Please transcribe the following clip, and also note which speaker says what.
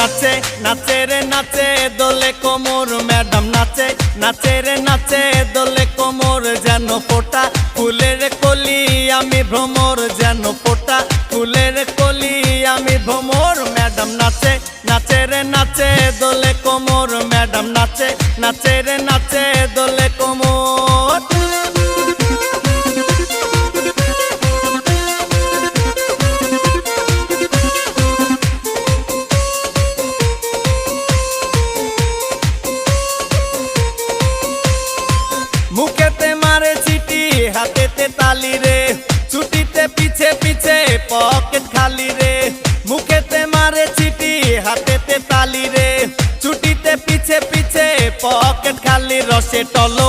Speaker 1: নাচে নাচে রে নাচে দোলে কোমর ম্যাডাম নাচে নাচে রে নাচে দোলে কোমর যেন ফোটা ফুলের কলি আমি ভ্রমর যেন ফোটা ফুলের কলি আমি ভ্রমর ম্যাডাম নাচে নাচে রে নাচে দোলে কোমর ম্যাডাম নাচে নাচে রে নাচে দোলে কোমর। মুখেতে মারে চিটি হাতেতে তালি রে ছুটিতে পিছে পিছে পকেট খালি রে মুখেতে মারে চিটি হাতেতে তালি রে ছুটিতে পিছে পিছে পকেট খালি রসে টলো